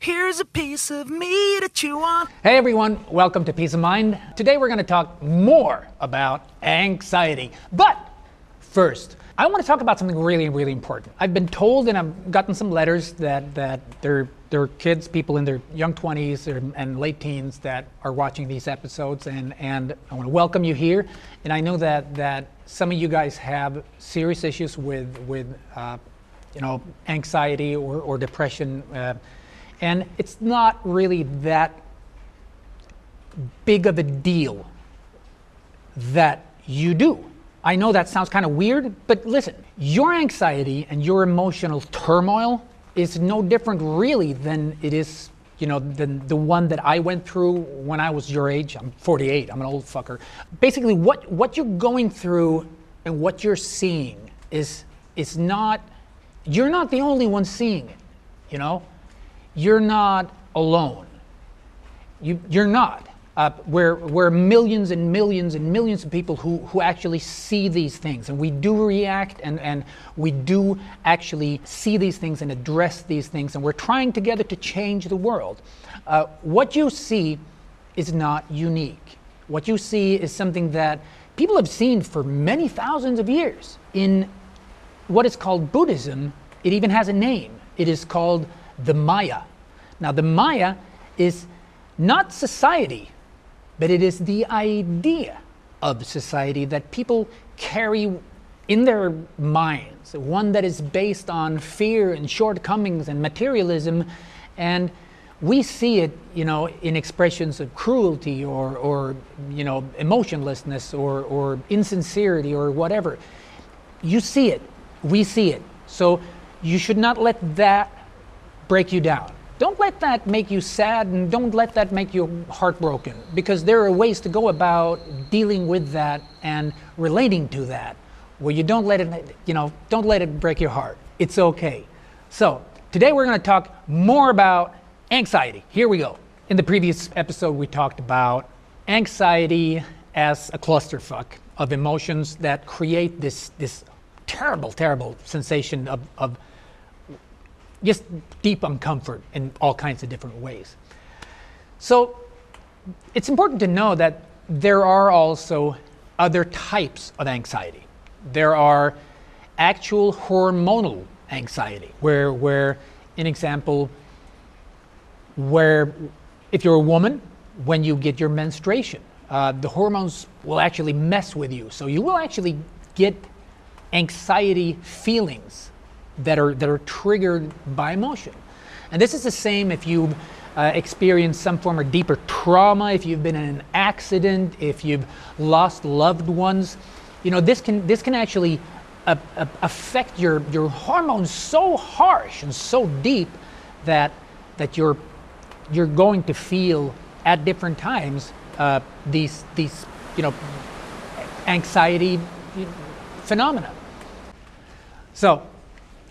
Here's a piece of me to chew on. Hey everyone, welcome to Peace of Mind. Today we're going to talk more about anxiety. But first, I want to talk about something really, really important. I've been told, and I've gotten some letters that there are kids, people in their young 20s and late teens that are watching these episodes, and I want to welcome you here. And I know that some of you guys have serious issues with anxiety or depression. And it's not really that big of a deal that you do. I know that sounds kind of weird, but listen, your anxiety and your emotional turmoil is no different really than it is, than the one that I went through when I was your age. I'm 48, I'm an old fucker. Basically, what you're going through and what you're seeing is not, you're not the only one seeing it, You're not alone. You're not. We're millions and millions and millions of people who actually see these things, and we do react and we do actually see these things and address these things, and we're trying together to change the world. What you see is not unique. What you see is something that people have seen for many thousands of years. In what is called Buddhism, it even has a name. It is called the Maya. Now, the Maya is not society, but it is the idea of society that people carry in their minds, one that is based on fear and shortcomings and materialism, and we see it, in expressions of cruelty or emotionlessness or insincerity or whatever. You see it, we see it, so you should not let that break you down. Don't let that make you sad, and don't let that make you heartbroken, because there are ways to go about dealing with that and relating to that where you don't let it break your heart. It's okay. So today we're going to talk more about anxiety. Here we go. In the previous episode we talked about anxiety as a clusterfuck of emotions that create this terrible sensation of just deep uncomfort in all kinds of different ways. So it's important to know that there are also other types of anxiety. There are actual hormonal anxiety, where an example, where if you're a woman, when you get your menstruation, the hormones will actually mess with you. So you will actually get anxiety feelings that are triggered by emotion. And this is the same if you've experienced some form of deeper trauma, if you've been in an accident, if you've lost loved ones. This can actually affect your hormones so harsh and so deep that you're going to feel at different times these anxiety phenomena. So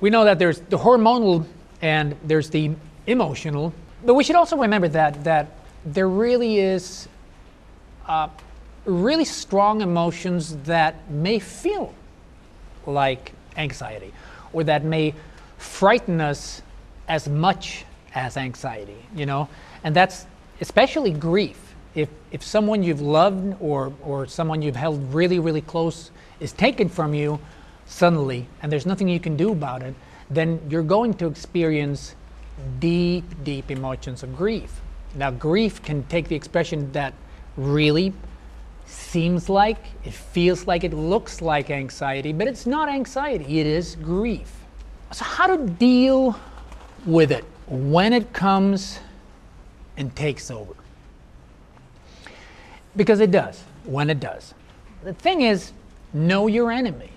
we know that there's the hormonal and there's the emotional, but we should also remember that there really is really strong emotions that may feel like anxiety, or that may frighten us as much as anxiety, and that's especially grief. If someone you've loved or someone you've held really, really close is taken from you suddenly, and there's nothing you can do about it, then you're going to experience deep emotions of grief. Now, grief can take the expression that really seems like, it feels like, it looks like anxiety, but it's not anxiety, it is grief. So how to deal with it when it comes and takes over? Because it does, when it does. The thing is, know your enemy.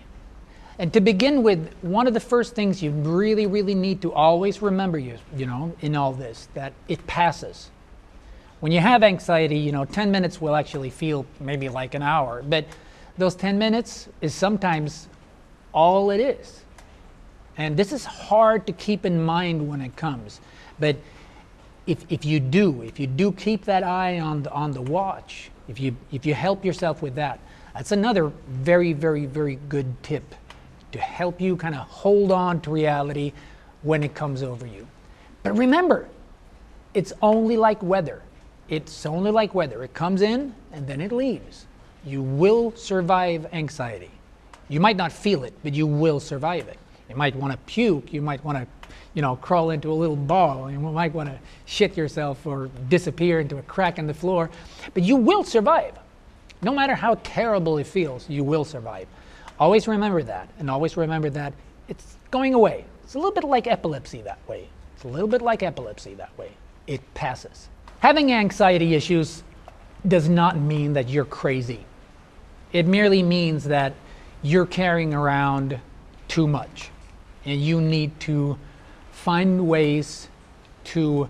And to begin with, one of the first things you really, really need to always remember, in all this, that it passes. When you have anxiety, 10 minutes will actually feel maybe like an hour, but those 10 minutes is sometimes all it is. And this is hard to keep in mind when it comes. But if you do keep that eye on the watch, if you help yourself with that, that's another very, very, very good tip to help you kind of hold on to reality when it comes over you. But remember, It's only like weather. It's only like weather. It comes in and then it leaves. You will survive anxiety. You might not feel it, but you will survive it. You might want to puke. You might want to, crawl into a little ball. You might want to shit yourself or disappear into a crack in the floor. But you will survive. No matter how terrible it feels, you will survive. Always remember that, and always remember that it's going away. It's a little bit like epilepsy that way. It's a little bit like epilepsy that way. It passes. Having anxiety issues does not mean that you're crazy. It merely means that you're carrying around too much, and you need to find ways to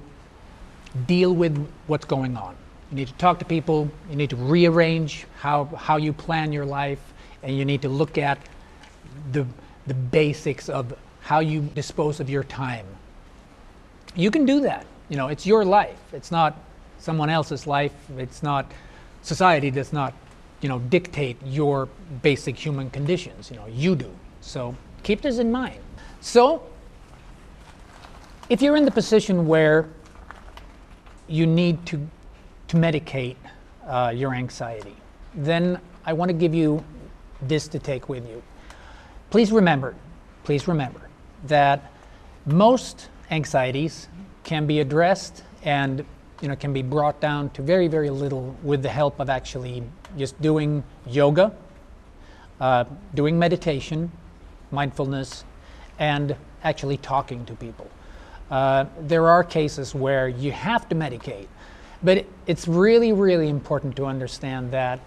deal with what's going on. You need to talk to people, you need to rearrange how you plan your life, and you need to look at the basics of how you dispose of your time. You can do that. It's your life. It's not someone else's life. It's not, society does not, dictate your basic human conditions. You do. So keep this in mind. So if you're in the position where you need to medicate your anxiety, then I want to give you this to take with you. Please remember that most anxieties can be addressed and can be brought down to very, very little with the help of actually just doing yoga, doing meditation, mindfulness, and actually talking to people. There are cases where you have to medicate, but it's really, really important to understand that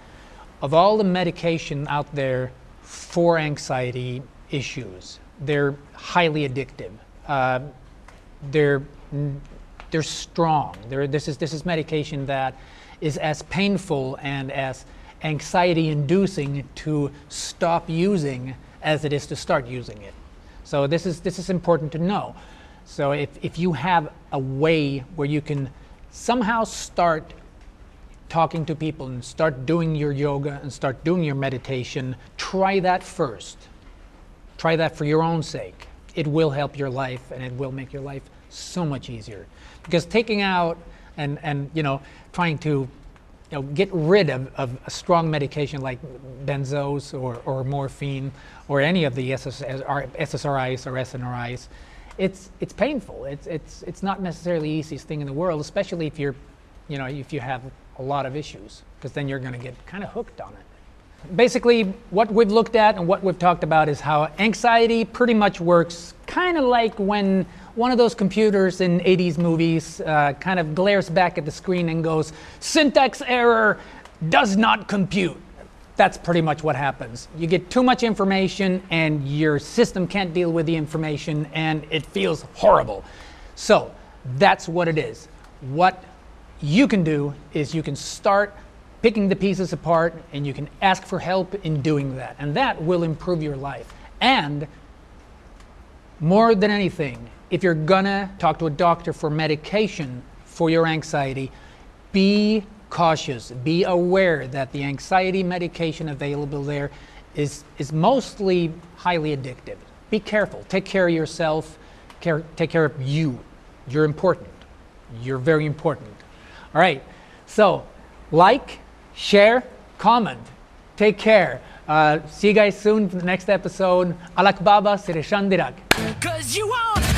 of all the medication out there for anxiety issues, they're highly addictive. They're strong. This is medication that is as painful and as anxiety-inducing to stop using as it is to start using it. So this is important to know. So if you have a way where you can somehow start talking to people and start doing your yoga and start doing your meditation, try that first. Try that for your own sake. It will help your life, and it will make your life so much easier. Because taking out and trying to get rid of a strong medication like benzos or morphine or any of the SSRIs or SNRIs, it's painful. It's not necessarily the easiest thing in the world, especially if if you have a lot of issues, because then you're going to get kind of hooked on it. Basically, what we've looked at and what we've talked about is how anxiety pretty much works kind of like when one of those computers in 80s movies kind of glares back at the screen and goes, "Syntax error, does not compute." That's pretty much what happens. You get too much information and your system can't deal with the information and it feels horrible. So that's what it is. What you can do is you can start picking the pieces apart, and you can ask for help in doing that. And that will improve your life. And more than anything, if you're gonna talk to a doctor for medication for your anxiety, be cautious. Be aware that the anxiety medication available there is mostly highly addictive. Be careful. Take care of yourself. Take care of you. You're important. You're very important. All right. So, like, share, comment. Take care. See you guys soon for the next episode. Alak Baba Sirishandirak. 'Cause you want